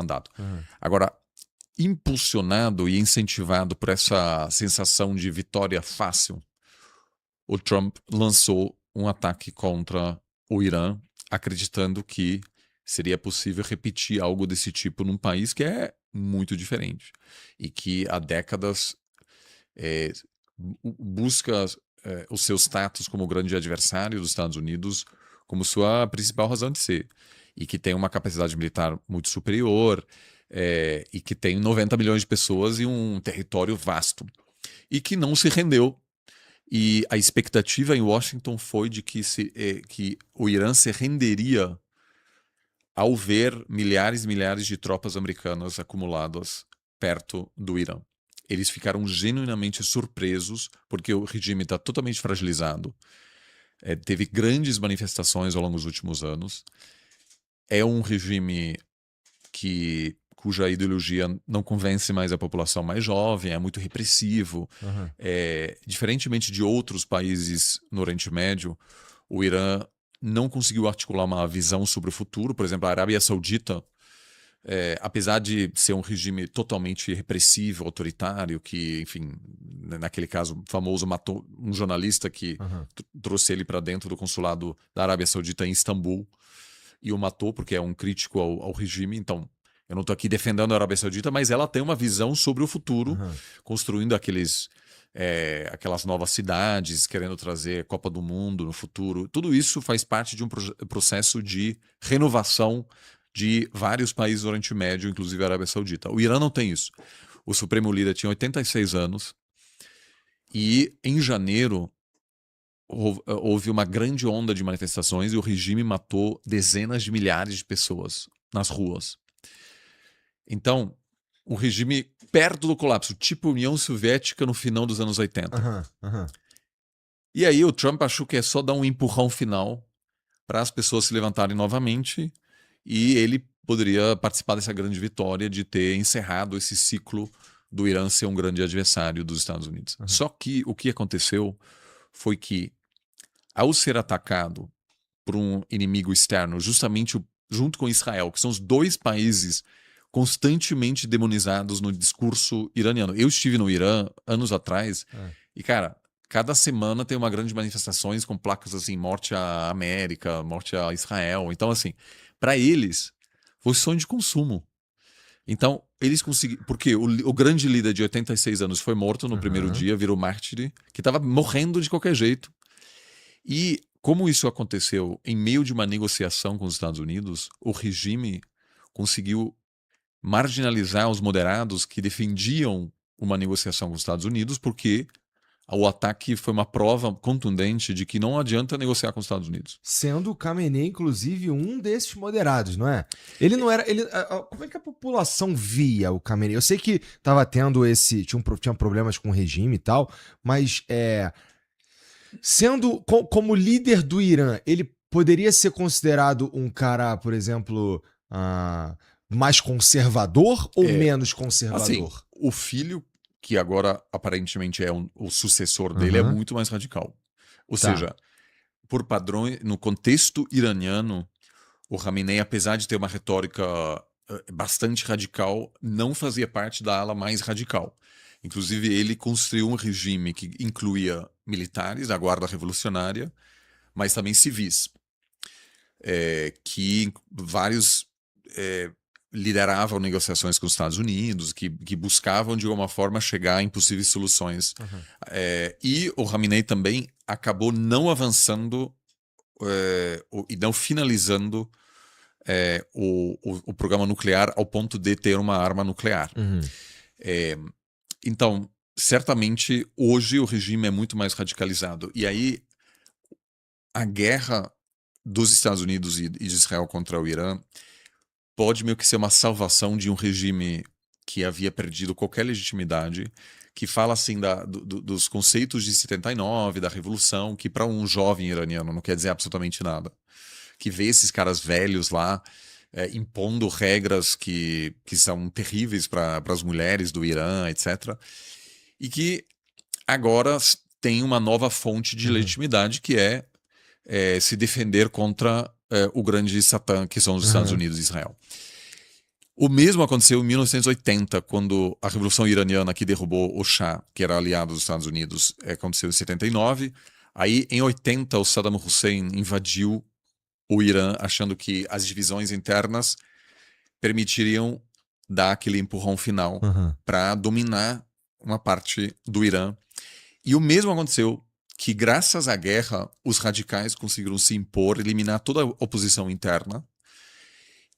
mandato. Uhum. Agora, impulsionado e incentivado por essa sensação de vitória fácil, o Trump lançou um ataque contra o Irã, acreditando que seria possível repetir algo desse tipo num país que é muito diferente e que há décadas eh, busca o seu status como grande adversário dos Estados Unidos como sua principal razão de ser e que tem uma capacidade militar muito superior e que tem 90 milhões de pessoas e um território vasto e que não se rendeu. E a expectativa em Washington foi de que o Irã se renderia ao ver milhares e milhares de tropas americanas acumuladas perto do Irã. Eles ficaram genuinamente surpresos, porque o regime está totalmente fragilizado. Teve grandes manifestações ao longo dos últimos anos. É um regime cuja ideologia não convence mais a população mais jovem, é muito repressivo. Uhum. Diferentemente de outros países no Oriente Médio, o Irã não conseguiu articular uma visão sobre o futuro. Por exemplo, a Arábia Saudita, apesar de ser um regime totalmente repressivo, autoritário, que, enfim, naquele caso famoso, matou um jornalista que Uhum. trouxe ele para dentro do consulado da Arábia Saudita em Istambul e o matou porque é um crítico ao regime. Então, eu não estou aqui defendendo a Arábia Saudita, mas ela tem uma visão sobre o futuro, Uhum. construindo aquelas novas cidades, querendo trazer Copa do Mundo no futuro. Tudo isso faz parte de um processo de renovação de vários países do Oriente Médio, inclusive a Arábia Saudita. O Irã não tem isso. O Supremo Líder tinha 86 anos e, em janeiro, houve uma grande onda de manifestações e o regime matou dezenas de milhares de pessoas nas ruas. Então, o regime perto do colapso, tipo União Soviética no final dos anos 80. Uhum. Uhum. E aí o Trump achou que é só dar um empurrão final para as pessoas se levantarem novamente e ele poderia participar dessa grande vitória de ter encerrado esse ciclo do Irã ser um grande adversário dos Estados Unidos. Uhum. Só que o que aconteceu foi que, ao ser atacado por um inimigo externo, justamente junto com Israel, que são os dois países constantemente demonizados no discurso iraniano. Eu estive no Irã anos atrás e, cara, cada semana tem uma grande manifestações com placas assim, morte à América, morte a Israel. Então, assim, para eles, foi sonho de consumo. Então, eles conseguiram. Porque o grande líder de 86 anos foi morto no primeiro Uhum. dia, virou mártir, que estava morrendo de qualquer jeito. E como isso aconteceu em meio de uma negociação com os Estados Unidos, o regime conseguiu marginalizar os moderados que defendiam uma negociação com os Estados Unidos, porque o ataque foi uma prova contundente de que não adianta negociar com os Estados Unidos. Sendo o Khamenei, inclusive, um desses moderados, não é? Ele não era. Como é que a população via o Khamenei? Eu sei que tava tendo esse. Tinha problemas com o regime e tal, mas sendo como líder do Irã, ele poderia ser considerado um cara, por exemplo, mais conservador ou menos Assim, conservador? o filho, que agora aparentemente é o sucessor dele, é Uhum. muito mais radical. Ou Tá. seja, por padrões, no contexto iraniano, o Khamenei, apesar de ter uma retórica bastante radical, não fazia parte da ala mais radical. Inclusive, ele construiu um regime que incluía militares, a Guarda Revolucionária, mas também civis, que vários lideravam negociações com os Estados Unidos, que buscavam, de alguma forma, chegar a impossíveis soluções. Uhum. E o Khamenei também acabou não avançando e não finalizando o programa nuclear ao ponto de ter uma arma nuclear. Uhum. Então, certamente, hoje o regime é muito mais radicalizado. E aí, a guerra dos Estados Unidos e de Israel contra o Irã pode meio que ser uma salvação de um regime que havia perdido qualquer legitimidade, que fala assim dos conceitos de 79, da Revolução, que para um jovem iraniano não quer dizer absolutamente nada. Que vê esses caras velhos lá impondo regras que são terríveis para as mulheres do Irã, etc. E que agora tem uma nova fonte de legitimidade, que é se defender contra o grande Satã, que são os Estados Uhum. Unidos e Israel. O mesmo aconteceu em 1980, quando a Revolução Iraniana, que derrubou o Shah, que era aliado dos Estados Unidos, aconteceu em 79. Aí, em 80, o Saddam Hussein invadiu o Irã, achando que as divisões internas permitiriam dar aquele empurrão final Aham. para dominar uma parte do Irã. E o mesmo aconteceu, que graças à guerra, os radicais conseguiram se impor, eliminar toda a oposição interna.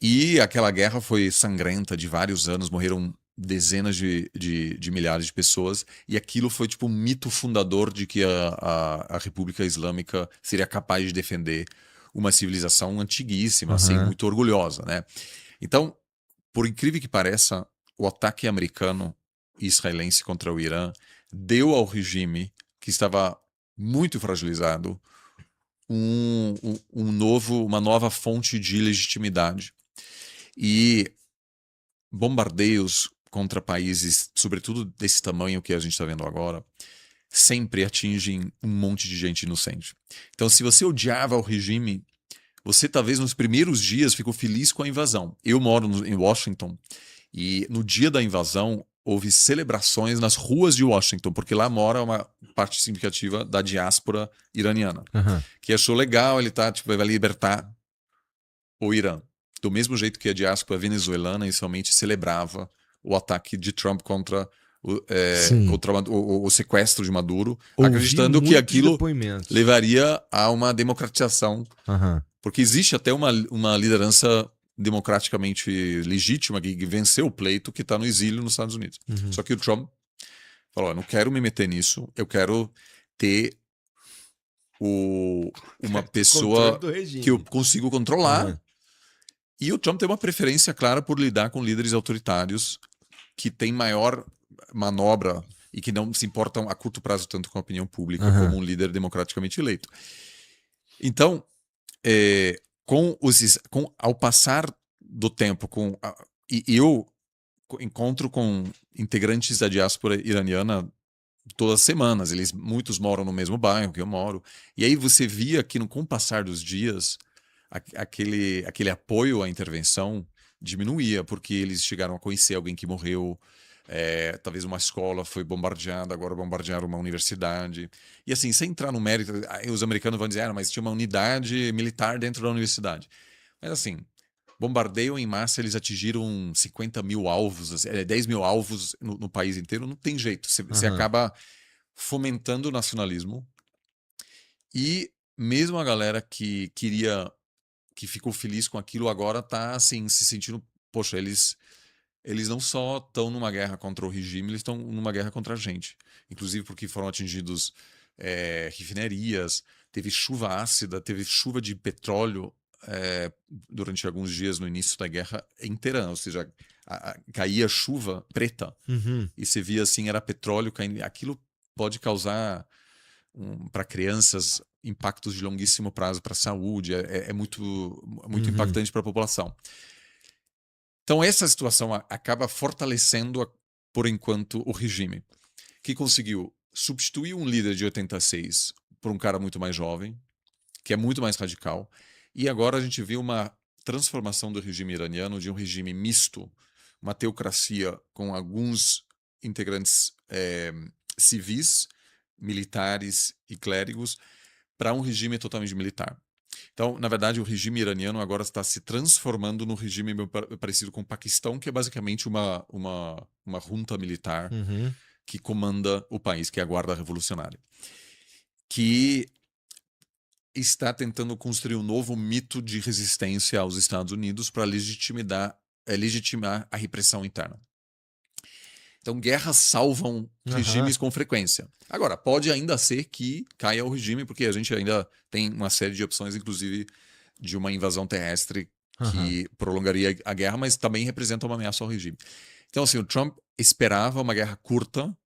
E aquela guerra foi sangrenta, de vários anos, morreram dezenas de milhares de pessoas, e aquilo foi tipo um mito fundador de que a República Islâmica seria capaz de defender uma civilização antiguíssima, assim, Aham. muito orgulhosa, né? Então, por incrível que pareça, o ataque americano e israelense contra o Irã deu ao regime, que estava muito fragilizado, uma nova fonte de legitimidade. E bombardeios contra países, sobretudo desse tamanho que a gente está vendo agora, sempre atingem um monte de gente inocente. Então, se você odiava o regime, você talvez nos primeiros dias ficou feliz com a invasão. Eu moro em Washington e no dia da invasão houve celebrações nas ruas de Washington, porque lá mora uma parte significativa da diáspora iraniana, Aham. que achou legal, ele tá, tipo, vai libertar o Irã. Do mesmo jeito que a diáspora venezuelana inicialmente celebrava o ataque de Trump contra Sim. contra o sequestro de Maduro, Ouvi acreditando que muitos aquilo depoimentos. levaria a uma democratização, Aham. porque existe até uma liderança democraticamente legítima que venceu o pleito, que está no exílio nos Estados Unidos. Uhum. Só que o Trump falou: eu não quero me meter nisso, eu quero ter uma Controle pessoa do que eu regime. consigo controlar. Aham. E o Trump tem uma preferência clara por lidar com líderes autoritários que têm maior manobra e que não se importam a curto prazo tanto com a opinião pública como Aham. um líder democraticamente eleito. Então, ao passar do tempo, e eu encontro com integrantes da diáspora iraniana todas as semanas, muitos moram no mesmo bairro que eu moro, e aí você via que com o passar dos dias aquele apoio à intervenção diminuía, porque eles chegaram a conhecer alguém que morreu, talvez uma escola foi bombardeada, agora bombardearam uma universidade. E assim, sem entrar no mérito, os americanos vão dizer, mas tinha uma unidade militar dentro da universidade. Mas assim, bombardeio em massa, eles atingiram 50 mil alvos, 10 mil alvos no país inteiro, não tem jeito. Você Aham. acaba fomentando o nacionalismo e mesmo a galera que ficou feliz com aquilo agora tá assim se sentindo, poxa, eles não só estão numa guerra contra o regime, eles estão numa guerra contra a gente, inclusive porque foram atingidos refinarias, teve chuva ácida, teve chuva de petróleo durante alguns dias no início da guerra inteira, ou seja, caía chuva preta Uhum. e você via assim, era petróleo caindo, aquilo pode causar para crianças impactos de longuíssimo prazo para a saúde, é muito Uhum. impactante para a população. Então essa situação acaba fortalecendo, por enquanto, o regime, que conseguiu substituir um líder de 86 por um cara muito mais jovem, que é muito mais radical, e agora a gente vê uma transformação do regime iraniano de um regime misto, uma teocracia com alguns integrantes civis, militares e clérigos, para um regime totalmente militar. Então, na verdade, o regime iraniano agora está se transformando num regime parecido com o Paquistão, que é basicamente uma junta militar Uhum. que comanda o país, que é a Guarda Revolucionária, que está tentando construir um novo mito de resistência aos Estados Unidos para legitimar a repressão interna. Então, guerras salvam regimes com frequência. Agora, pode ainda ser que caia o regime, porque a gente ainda tem uma série de opções, inclusive de uma invasão terrestre que prolongaria a guerra, mas também representa uma ameaça ao regime. Então, assim, o Trump esperava uma guerra curta,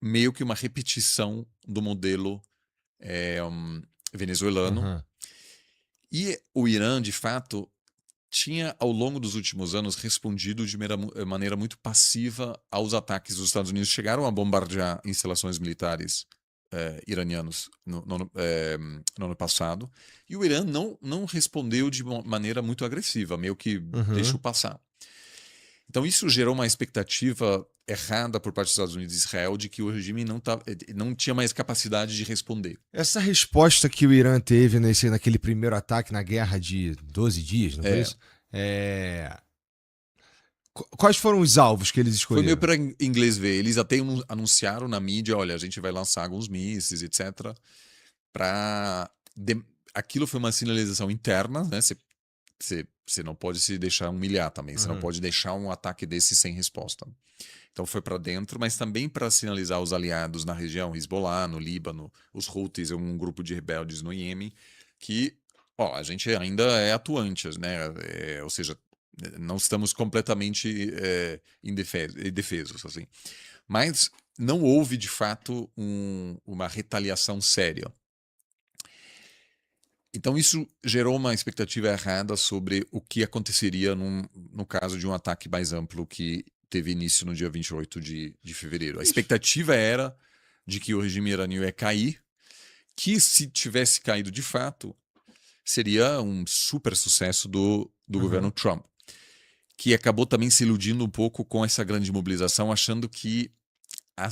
meio que uma repetição do modelo venezuelano. Aham. E o Irã, de fato, tinha, ao longo dos últimos anos, respondido de maneira muito passiva aos ataques dos Estados Unidos. Chegaram a bombardear instalações militares iranianos no ano passado. E o Irã não respondeu de maneira muito agressiva, meio que deixou passar. Então isso gerou uma expectativa errada por parte dos Estados Unidos e Israel de que o regime não tinha mais capacidade de responder. Essa resposta que o Irã teve naquele primeiro ataque na guerra de 12 dias, não foi É, isso? Quais foram os alvos que eles foi meio escolheram? para inglês ver. Eles até anunciaram na mídia, olha, a gente vai lançar alguns mísseis, etc. Para aquilo foi uma sinalização interna, né? Você não pode se deixar humilhar também. Você não Uhum. pode deixar um ataque desse sem resposta. Então foi para dentro, mas também para sinalizar os aliados na região, Hezbollah, no Líbano, os Houthis, um grupo de rebeldes no Iêmen, que, ó, a gente ainda é atuante, né? Ou seja, não estamos completamente indefesos, assim. Mas não houve, de fato, uma retaliação séria. Então, isso gerou uma expectativa errada sobre o que aconteceria no caso de um ataque mais amplo que teve início no dia 28 de fevereiro. A expectativa era de que o regime iraniano ia cair, que se tivesse caído de fato, seria um super sucesso do governo Uhum. Trump, que acabou também se iludindo um pouco com essa grande mobilização, achando que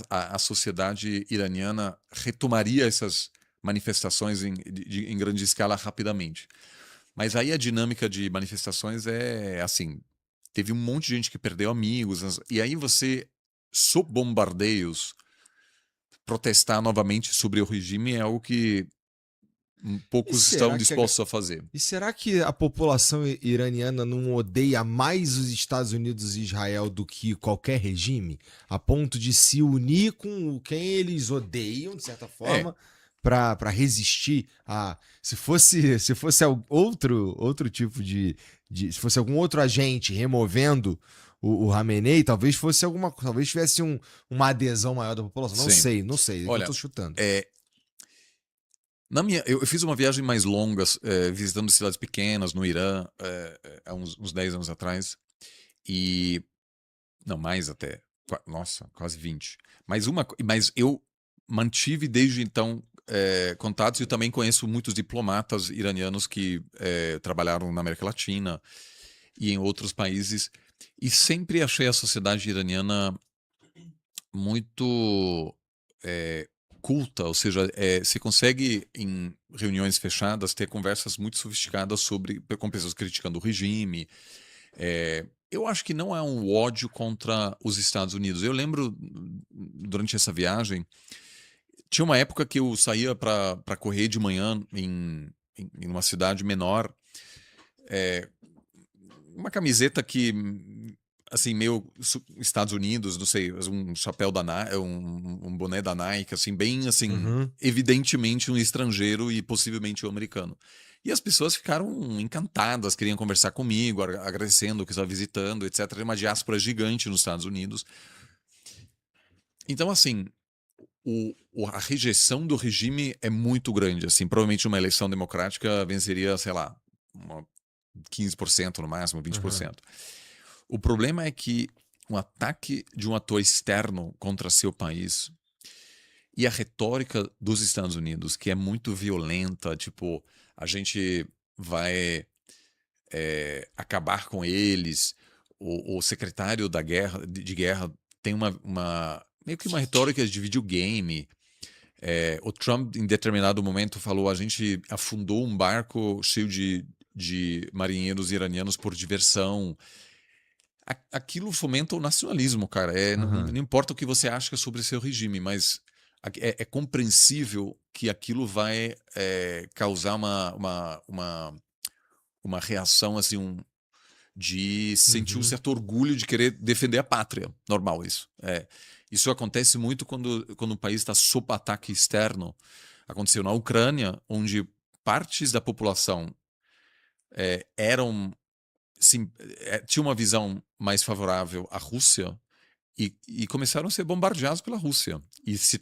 a sociedade iraniana retomaria essas manifestações em grande escala rapidamente. Mas aí a dinâmica de manifestações é assim: teve um monte de gente que perdeu amigos, e aí você, sob bombardeios, protestar novamente sobre o regime é algo que E poucos estão será que a, dispostos a fazer. e será que a população iraniana não odeia mais os Estados Unidos e Israel do que qualquer regime, a ponto de se unir com quem eles odeiam, de certa É, forma, para resistir a se fosse outro tipo se fosse algum outro agente removendo o Khamenei, talvez tivesse uma adesão maior da população. sim. Não sei, é que eu tô Olha, chutando. é, eu fiz uma viagem mais longa, visitando cidades pequenas no Irã, há uns 10 anos atrás, e não, mais até. Nossa, quase 20. Mas eu mantive desde então contatos e também conheço muitos diplomatas iranianos que trabalharam na América Latina e em outros países. E sempre achei a sociedade iraniana muito culta, ou seja, você consegue em reuniões fechadas ter conversas muito sofisticadas com pessoas criticando o regime, eu acho que não é um ódio contra os Estados Unidos. Eu lembro, durante essa viagem, tinha uma época que eu saía para correr de manhã em uma cidade menor, uma camiseta que, assim, meio Estados Unidos, não sei, um chapéu da Nike, um boné da Nike, assim, bem, assim, Uhum. evidentemente um estrangeiro e possivelmente um americano. E as pessoas ficaram encantadas, queriam conversar comigo, agradecendo que estava visitando, etc. Era uma diáspora gigante nos Estados Unidos. Então, assim, a rejeição do regime é muito grande. Assim, provavelmente uma eleição democrática venceria, sei lá, 15% no máximo, Uhum. 20%. O problema é que um ataque de um ator externo contra seu país e a retórica dos Estados Unidos, que é muito violenta, tipo, a gente vai acabar com eles. O secretário da guerra, de guerra tem meio que uma retórica de videogame. O Trump, em determinado momento, falou: a gente afundou um barco cheio de marinheiros iranianos por diversão. Aquilo fomenta o nacionalismo, cara. Não Uhum. importa o que você acha sobre seu regime, mas é compreensível que aquilo vai causar uma reação assim, de sentir um Uhum. certo orgulho de querer defender a pátria. Normal isso. Isso acontece muito quando o país está sob ataque externo. Aconteceu na Ucrânia, onde partes da população eram tinha uma visão mais favorável à Rússia e começaram a ser bombardeados pela Rússia e se